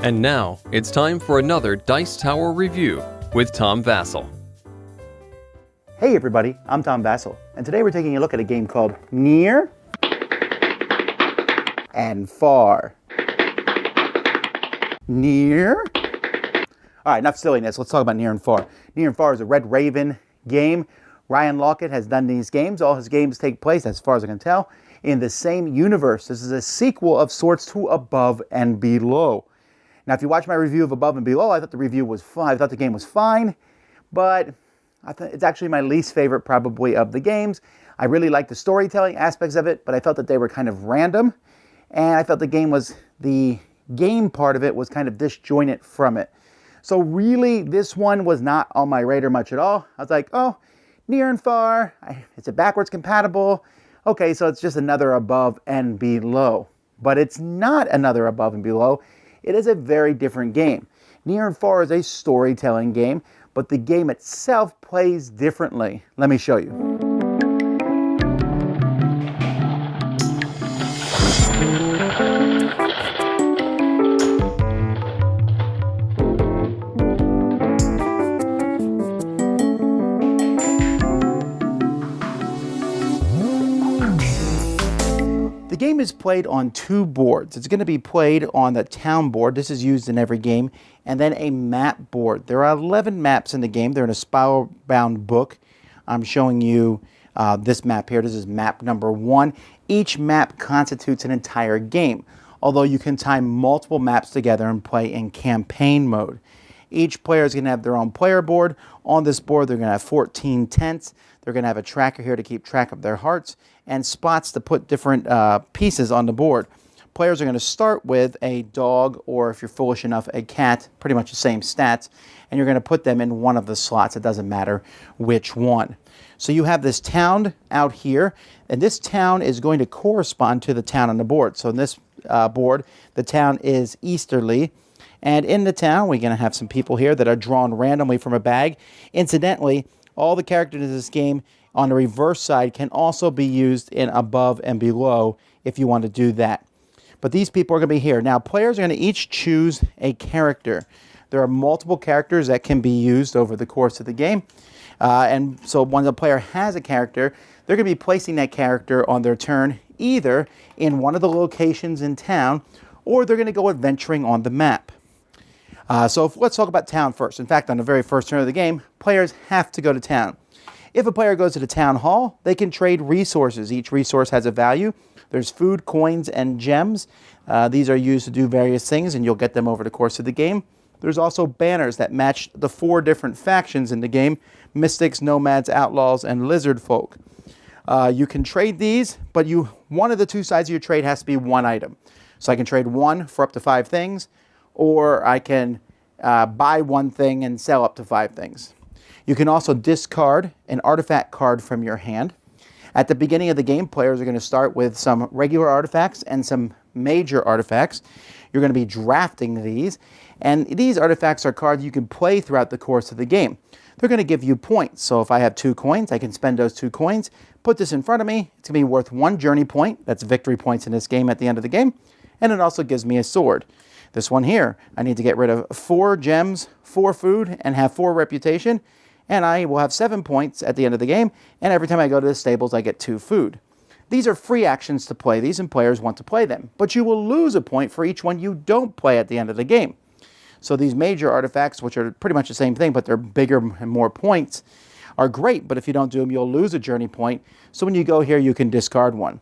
And now, it's time for another Dice Tower review with Tom Vasel. Hey everybody, I'm Tom Vasel, and today we're taking a look at a game called Near and Far. Near? Alright, enough silliness, let's talk about Near and Far. Near and Far is a Red Raven game. Ryan Laukat has done these games. All his games take place, as far as I can tell, in the same universe. This is a sequel of sorts to Above and Below. Now, if you watch my review of Above and Below, I thought the review was fine. I thought the game was fine, but it's actually my least favorite probably of the games. I really like the storytelling aspects of it, but I felt that they were kind of random, and I felt the game part of it was kind of disjointed from it. So really, this one was not on my radar much at all. I was like, oh, Near and Far, it's a backwards compatible. Okay, so it's just another Above and Below. But it's not another Above and Below. It is a very different game. Near and Far is a storytelling game, but the game itself plays differently. Let me show you. The game is played on two boards. It's going to be played on the town board. This is used in every game. And then a map board. There are 11 maps in the game. They're in a spiral-bound book. I'm showing you this map here. This is map number 1. Each map constitutes an entire game, although you can tie multiple maps together and play in campaign mode. Each player is going to have their own player board. On this board, they're going to have 14 tents. They're going to have a tracker here to keep track of their hearts and spots to put different pieces on the board. Players are going to start with a dog, or if you're foolish enough, a cat, pretty much the same stats, and you're going to put them in one of the slots. It doesn't matter which one. So you have this town out here, and this town is going to correspond to the town on the board. So in this board, the town is Easterly. And in the town, we're going to have some people here that are drawn randomly from a bag. Incidentally, all the characters in this game on the reverse side can also be used in Above and Below if you want to do that. But these people are going to be here. Now, players are going to each choose a character. There are multiple characters that can be used over the course of the game. And so when the player has a character, they're going to be placing that character on their turn either in one of the locations in town, or they're going to go adventuring on the map. Let's talk about town first. In fact, on the very first turn of the game, players have to go to town. If a player goes to the town hall, they can trade resources. Each resource has a value. There's food, coins, and gems. These are used to do various things, and you'll get them over the course of the game. There's also banners that match the 4 different factions in the game: Mystics, Nomads, Outlaws, and Lizard Folk. You can trade these, but one of the two sides of your trade has to be one item. So I can trade one for up to 5 things, or I can buy one thing and sell up to 5 things. You can also discard an artifact card from your hand. At the beginning of the game, players are going to start with some regular artifacts and some major artifacts. You're going to be drafting these, and these artifacts are cards you can play throughout the course of the game. They're going to give you points. So if I have 2 coins, I can spend those 2 coins, put this in front of me. It's going to be worth 1 journey point. That's victory points in this game at the end of the game. And it also gives me a sword. This one here, I need to get rid of 4 gems, 4 food, and have 4 reputation. And I will have 7 points at the end of the game. And every time I go to the stables, I get 2 food. These are free actions to play these, and players want to play them. But you will lose a point for each one you don't play at the end of the game. So these major artifacts, which are pretty much the same thing, but they're bigger and more points, are great. But if you don't do them, you'll lose a journey point. So when you go here, you can discard one.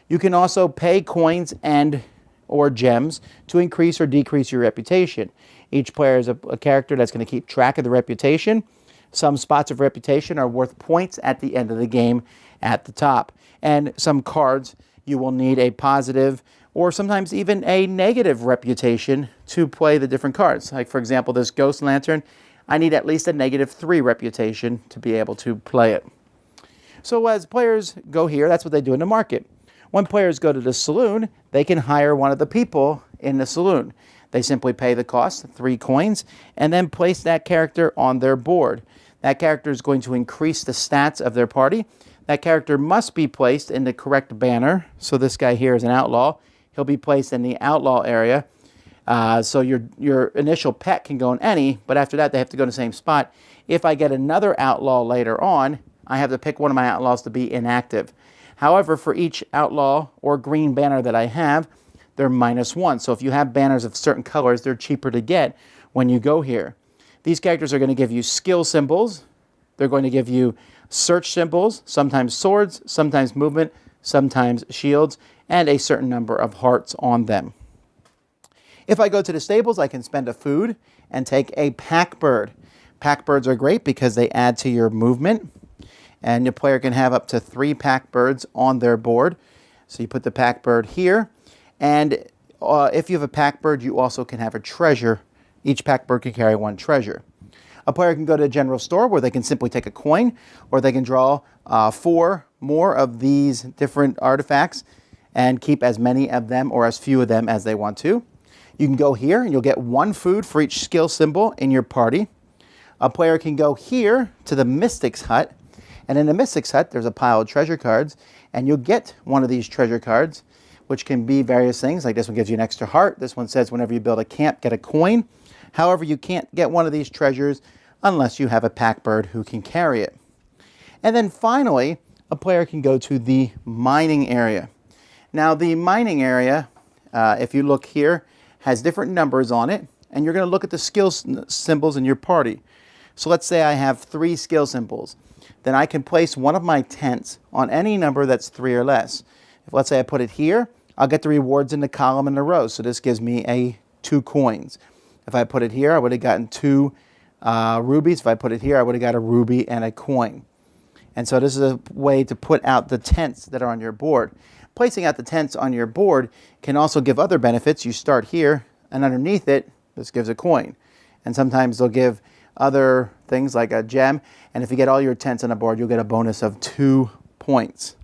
You can also pay coins or gems to increase or decrease your reputation. Each player is a character that's going to keep track of the reputation. Some spots of reputation are worth points at the end of the game at the top. And some cards, you will need a positive or sometimes even a negative reputation to play the different cards. Like, for example, this Ghost Lantern, I need at least a -3 reputation to be able to play it. So as players go here, that's what they do in the market. When players go to the saloon, they can hire one of the people in the saloon. They simply pay the cost, 3 coins, and then place that character on their board. That character is going to increase the stats of their party. That character must be placed in the correct banner. So this guy here is an outlaw. He'll be placed in the outlaw area. So your initial pet can go in any, but after that they have to go in the same spot. If I get another outlaw later on, I have to pick one of my outlaws to be inactive. However, for each outlaw or green banner that I have, they're -1. So if you have banners of certain colors, they're cheaper to get when you go here. These characters are going to give you skill symbols. They're going to give you search symbols, sometimes swords, sometimes movement, sometimes shields, and a certain number of hearts on them. If I go to the stables, I can spend a food and take a pack bird. Pack birds are great because they add to your movement, and your player can have up to 3 pack birds on their board. So you put the pack bird here, and if you have a pack bird, you also can have a treasure. Each pack bird can carry 1 treasure. A player can go to a general store where they can simply take a coin, or they can draw 4 more of these different artifacts and keep as many of them or as few of them as they want to. You can go here and you'll get 1 food for each skill symbol in your party. A player can go here to the Mystic's Hut, and in the Mystic's Hut there's a pile of treasure cards, and you'll get one of these treasure cards, which can be various things. Like this one gives you an extra heart. This one says whenever you build a camp, get a coin. However, you can't get one of these treasures unless you have a pack bird who can carry it. And then finally, a player can go to the mining area. Now the mining area, if you look here, has different numbers on it, and you're going to look at the skill symbols in your party. So let's say I have 3 skill symbols. Then I can place one of my tents on any number that's 3 or less. If let's say I put it here, I'll get the rewards in the column and the row. So this gives me 2 coins. If I put it here, I would have gotten 2 rubies. If I put it here, I would have got a ruby and a coin. And so this is a way to put out the tents that are on your board. Placing out the tents on your board can also give other benefits. You start here, and underneath it, this gives a coin. And sometimes they'll give other things like a gem. And if you get all your tents on the board, you'll get a bonus of 2 points.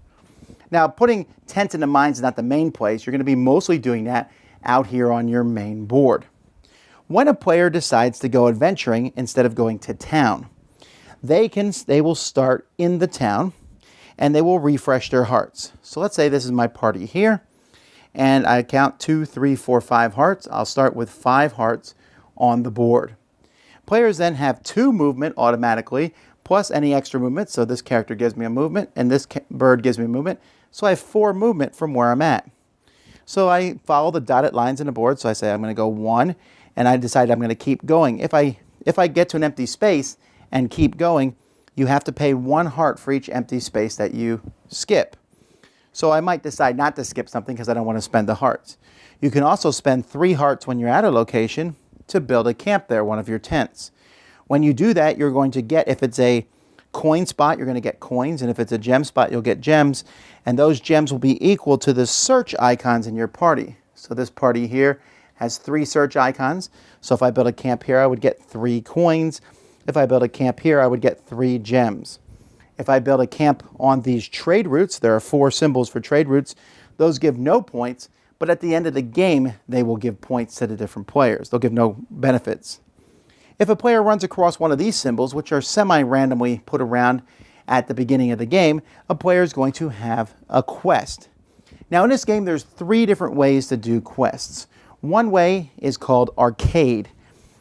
Now, putting tents in the mines is not the main place. You're going to be mostly doing that out here on your main board. When a player decides to go adventuring instead of going to town, they will start in the town and they will refresh their hearts. So let's say this is my party here, and I count 2, 3, 4, 5 hearts. I'll start with 5 hearts on the board. Players then have 2 movement automatically, plus any extra movement. So this character gives me a movement, and this bird gives me a movement. So I have 4 movement from where I'm at. So I follow the dotted lines in the board. So I say I'm going to go 1, and I decide I'm going to keep going. If I get to an empty space and keep going, you have to pay 1 heart for each empty space that you skip. So I might decide not to skip something because I don't want to spend the hearts. You can also spend 3 hearts when you're at a location to build a camp there, one of your tents. When you do that, you're going to get, if it's a coin spot, you're going to get coins, and if it's a gem spot, you'll get gems, and those gems will be equal to the search icons in your party. So this party here has 3 search icons. So if I build a camp here, I would get 3 coins. If I build a camp here, I would get 3 gems. If I build a camp on these trade routes, there are 4 symbols for trade routes. Those give no points, but at the end of the game, they will give points to the different players. They'll give no benefits. If a player runs across one of these symbols, which are semi-randomly put around at the beginning of the game, a player is going to have a quest. Now in this game, there's 3 different ways to do quests. One way is called arcade.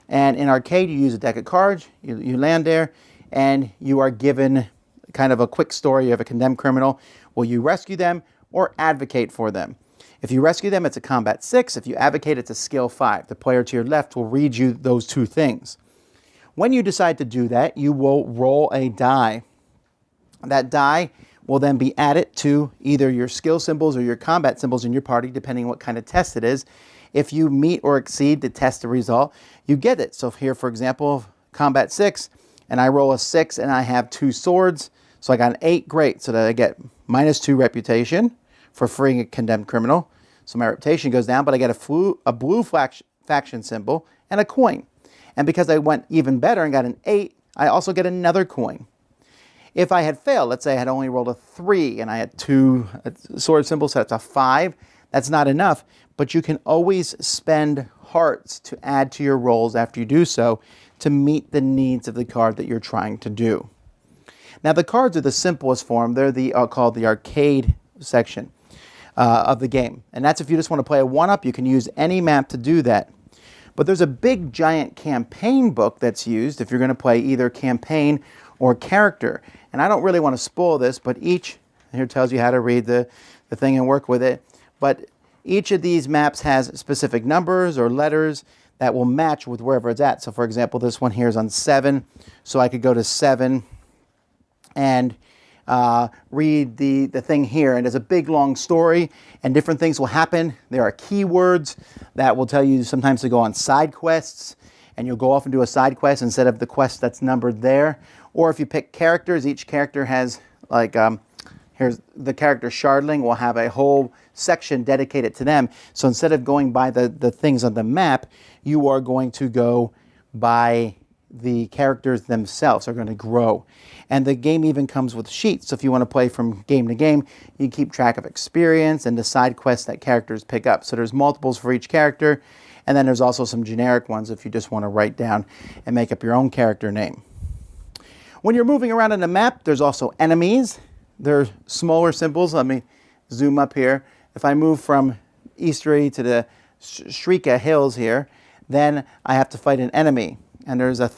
And in arcade, you use a deck of cards, you land there, and you are given kind of a quick story of a condemned criminal. Will you rescue them or advocate for them? If you rescue them, it's a combat 6. If you advocate, it's a skill 5. The player to your left will read you those 2 things. When you decide to do that, you will roll a die. That die will then be added to either your skill symbols or your combat symbols in your party, depending on what kind of test it is. If you meet or exceed the test result, you get it. So here, for example, combat 6, and I roll a 6 and I have 2 swords. So I got an 8, great. So that I get -2 reputation for freeing a condemned criminal. So my reputation goes down, but I get a blue faction symbol and a coin. And because I went even better and got an 8, I also get another coin. If I had failed, let's say I had only rolled a 3 and I had 2 sword symbols, so that's a 5, that's not enough, but you can always spend hearts to add to your rolls after you do so to meet the needs of the card that you're trying to do. Now, the cards are the simplest form. They're called the arcade section of the game. And that's if you just want to play a one-up, you can use any map to do that. But there's a big, giant campaign book that's used if you're going to play either campaign or character. And I don't really want to spoil this, but each, here tells you how to read the thing and work with it. But each of these maps has specific numbers or letters that will match with wherever it's at. So, for example, this one here is on 7, so I could go to 7 and read the thing here. And there's a big, long story, and different things will happen. There are keywords that will tell you sometimes to go on side quests, and you'll go off and do a side quest instead of the quest that's numbered there. Or if you pick characters, each character has, like, here's the character Shardling will have a whole section dedicated to them. So instead of going by the things on the map, you are going to go by the characters themselves are going to grow. And the game even comes with sheets. So if you want to play from game to game, you keep track of experience and the side quests that characters pick up. So there's multiples for each character. And then there's also some generic ones if you just want to write down and make up your own character name. When you're moving around on the map, there's also enemies. They're smaller symbols. Let me zoom up here. If I move from Eastery to the Shrika Hills here, then I have to fight an enemy. And there's a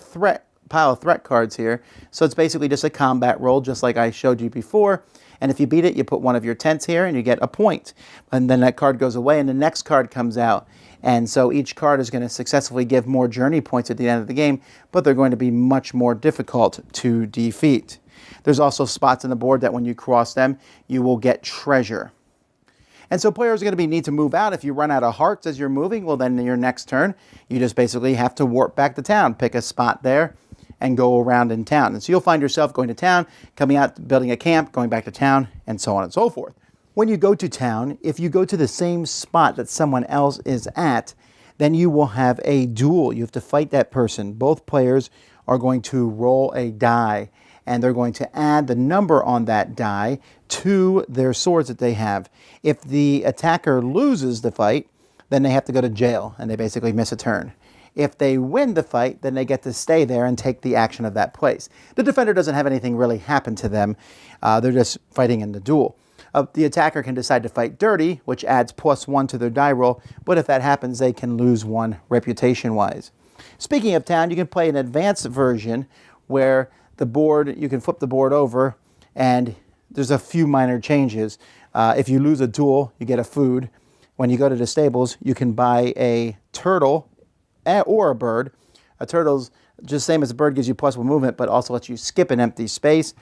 pile of threat cards here. So it's basically just a combat roll, just like I showed you before. And if you beat it, you put one of your tents here and you get a point. And then that card goes away and the next card comes out. And so each card is going to successfully give more journey points at the end of the game, but they're going to be much more difficult to defeat. There's also spots on the board that when you cross them, you will get treasure. And so players are going to need to move out. If you run out of hearts as you're moving, well, then in your next turn, you just basically have to warp back to town, pick a spot there, and go around in town. And so you'll find yourself going to town, coming out, building a camp, going back to town, and so on and so forth. When you go to town, if you go to the same spot that someone else is at, then you will have a duel. You have to fight that person. Both players are going to roll a die, and they're going to add the number on that die to their swords that they have. If the attacker loses the fight, then they have to go to jail, and they basically miss a turn. If they win the fight, then they get to stay there and take the action of that place. The defender doesn't have anything really happen to them. They're just fighting in the duel. The attacker can decide to fight dirty, which adds +1 to their die roll, but if that happens, they can lose 1 reputation-wise. Speaking of town, you can play an advanced version where the board, you can flip the board over, and there's a few minor changes. If you lose a duel, you get a food. When you go to the stables, you can buy a turtle or a bird. A turtle's just same as a bird, gives you +1 movement, but also lets you skip an empty space.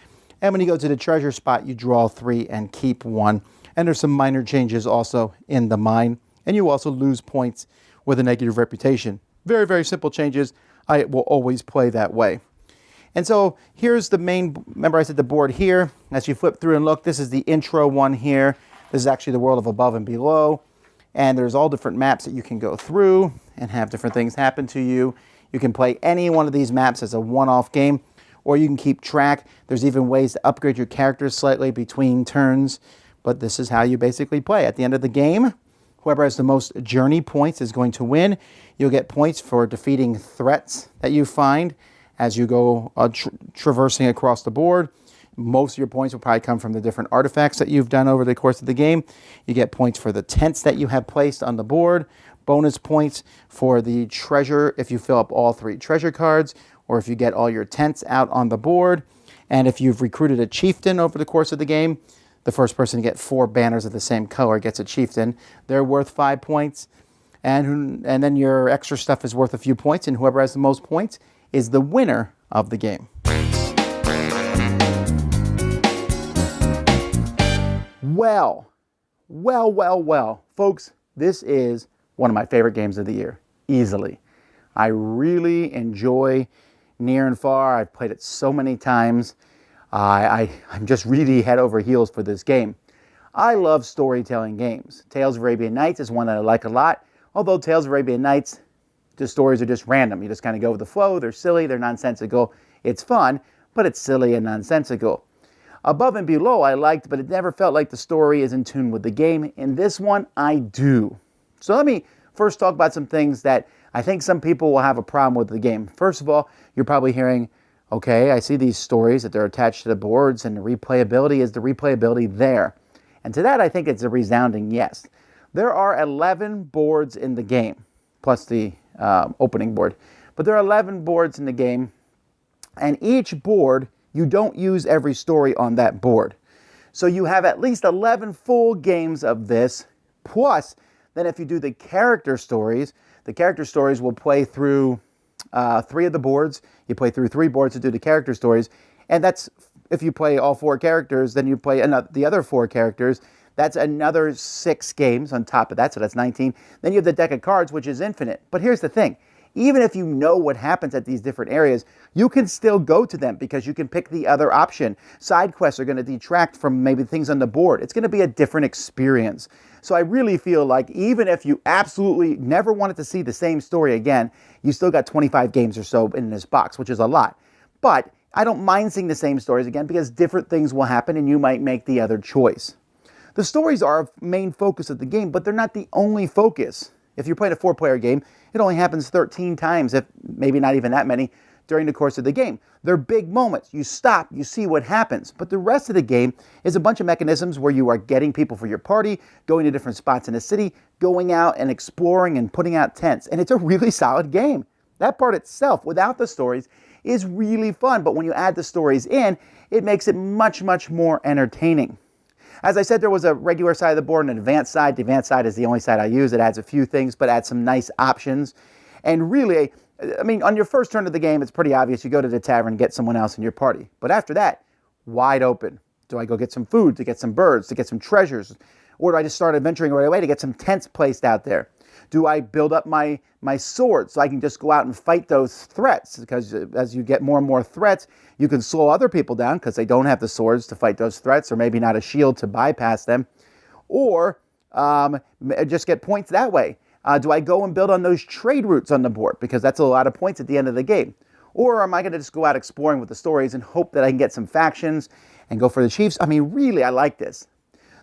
And when you go to the treasure spot, you draw 3 and keep 1. And there's some minor changes also in the mine. And you also lose points with a negative reputation. Very, very simple changes. I will always play that way. And so here's the main, remember I said the board here. As you flip through and look, this is the intro one here. This is actually the world of Above and Below. And there's all different maps that you can go through and have different things happen to you. You can play any one of these maps as a one-off game, or you can keep track. There's even ways to upgrade your characters slightly between turns, but this is how you basically play. At the end of the game, whoever has the most journey points is going to win. You'll get points for defeating threats that you find as you go traversing across the board. Most of your points will probably come from the different artifacts that you've done over the course of the game. You get points for the tents that you have placed on the board, bonus points for the treasure if you fill up all 3 treasure cards, or if you get all your tents out on the board. And if you've recruited a chieftain over the course of the game, the first person to get 4 banners of the same color gets a chieftain. They're worth 5 points. And then your extra stuff is worth a few points, and whoever has the most points is the winner of the game. Well. Folks, this is one of my favorite games of the year, easily. I really enjoy Near and Far. I've played it so many times. I'm just really head over heels for this game. I love storytelling games. Tales of Arabian Nights is one that I like a lot. Although Tales of Arabian Nights, the stories are just random. You just kind of go with the flow. They're silly. They're nonsensical. It's fun, but it's silly and nonsensical. Above and Below I liked, but it never felt like the story is in tune with the game. In this one, I do. So let me first talk about some things that I think some people will have a problem with the game. First of all, you're probably hearing, okay, I see these stories that they're attached to the boards, and the replayability, is the replayability there? And to that, I think it's a resounding yes. There are 11 boards in the game, plus the opening board. But there are 11 boards in the game, and each board, you don't use every story on that board. So you have at least 11 full games of this, plus then if you do the character stories will play through 3 of the boards. You play through 3 boards to do the character stories, and that's, if you play all 4 characters, then you play the other 4 characters. That's another 6 games on top of that, so that's 19. Then you have the deck of cards, which is infinite. But here's the thing. Even if you know what happens at these different areas, you can still go to them because you can pick the other option. Side quests are going to detract from maybe things on the board. It's going to be a different experience. So I really feel like even if you absolutely never wanted to see the same story again, you still got 25 games or so in this box, which is a lot. But I don't mind seeing the same stories again because different things will happen and you might make the other choice. The stories are a main focus of the game, but they're not the only focus. If you're playing a 4-player game, it only happens 13 times, if maybe not even that many, during the course of the game. They're big moments. You stop, you see what happens. But the rest of the game is a bunch of mechanisms where you are getting people for your party, going to different spots in the city, going out and exploring and putting out tents. And it's a really solid game. That part itself, without the stories, is really fun. But when you add the stories in, it makes it much, much more entertaining. As I said, there was a regular side of the board and an advanced side. The advanced side is the only side I use. It adds a few things, but adds some nice options. And really, I mean, on your first turn of the game, it's pretty obvious. You go to the tavern and get someone else in your party. But after that, wide open. Do I go get some food, to get some birds, to get some treasures? Or do I just start adventuring right away to get some tents placed out there? Do I build up my sword so I can just go out and fight those threats? Because as you get more and more threats, you can slow other people down because they don't have the swords to fight those threats, or maybe not a shield to bypass them. Or just get points that way. Do I go and build on those trade routes on the board? Because that's a lot of points at the end of the game. Or am I going to just go out exploring with the stories and hope that I can get some factions and go for the chiefs? I mean, really, I like this.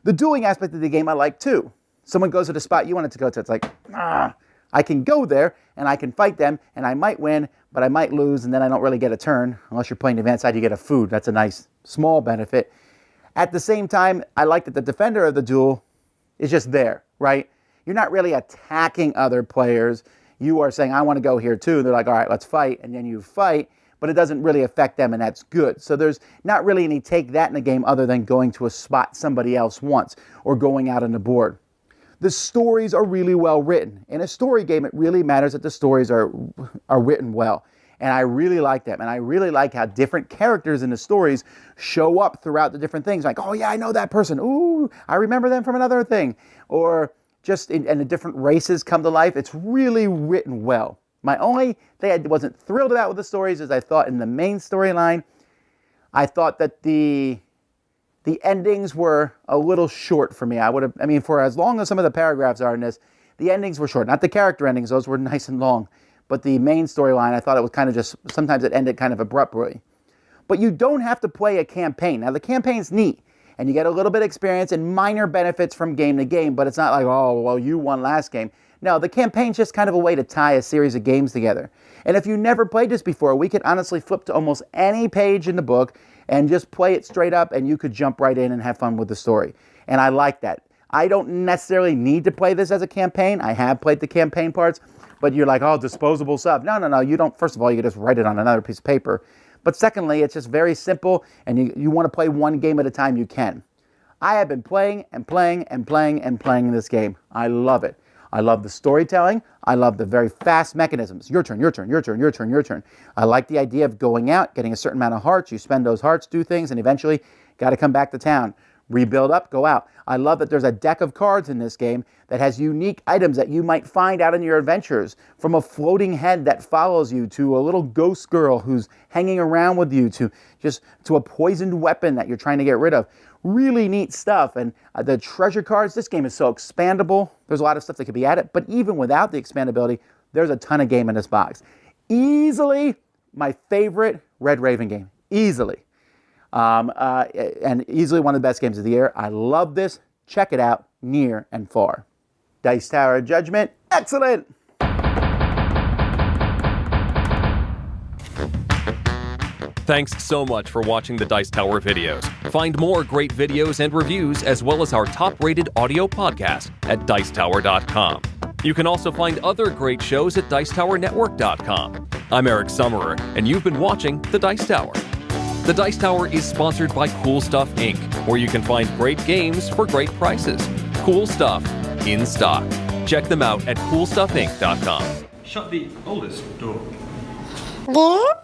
The dueling aspect of the game I like too. Someone goes to the spot you want it to go to. It's like, I can go there and I can fight them and I might win, but I might lose and then I don't really get a turn. Unless you're playing the advanced side, you get a food. That's a nice small benefit. At the same time, I like that the defender of the duel is just there, right? You're not really attacking other players. You are saying, I want to go here too. They're like, all right, let's fight. And then you fight, but it doesn't really affect them, and that's good. So there's not really any take that in the game other than going to a spot somebody else wants or going out on the board. The stories are really well written. In a story game, it really matters that the stories are written well. And I really like them. And I really like how different characters in the stories show up throughout the different things. Like, oh yeah, I know that person. Ooh, I remember them from another thing. Or just and the different races come to life. It's really written well. My only thing I wasn't thrilled about with the stories is I thought in the main storyline, I thought that the endings were a little short for me. For as long as some of the paragraphs are in this, the endings were short. Not the character endings, those were nice and long. But the main storyline, I thought it was kind of just, sometimes it ended kind of abruptly. But you don't have to play a campaign. Now the campaign's neat, and you get a little bit of experience and minor benefits from game to game, but it's not like, oh, well, you won last game. No, the campaign's just kind of a way to tie a series of games together. And if you never played this before, we could honestly flip to almost any page in the book and just play it straight up, and you could jump right in and have fun with the story. And I like that. I don't necessarily need to play this as a campaign. I have played the campaign parts, but you're like, oh, disposable stuff. No, you don't. First of all, you can just write it on another piece of paper. But secondly, it's just very simple, and you want to play one game at a time, you can. I have been playing and playing and playing and playing this game. I love it. I love the storytelling. I love the very fast mechanisms. Your turn, your turn, your turn, your turn, your turn. I like the idea of going out, getting a certain amount of hearts. You spend those hearts, do things, and eventually got to come back to town. Rebuild up, go out. I love that there's a deck of cards in this game that has unique items that you might find out in your adventures, from a floating head that follows you to a little ghost girl who's hanging around with you to a poisoned weapon that you're trying to get rid of. Really neat stuff. And the treasure cards, this game is so expandable. There's a lot of stuff that could be added, but even without the expandability, there's a ton of game in this box. Easily my favorite Red Raven game. Easily. And easily one of the best games of the year. I love this. Check it out, near and far. Dice Tower Judgment, excellent! Thanks so much for watching the Dice Tower videos. Find more great videos and reviews, as well as our top-rated audio podcast at Dicetower.com. You can also find other great shows at DicetowerNetwork.com. I'm Eric Summerer, and you've been watching The Dice Tower. The Dice Tower is sponsored by Cool Stuff Inc., where you can find great games for great prices. Cool stuff in stock. Check them out at CoolStuffInc.com. Shut the oldest door. There.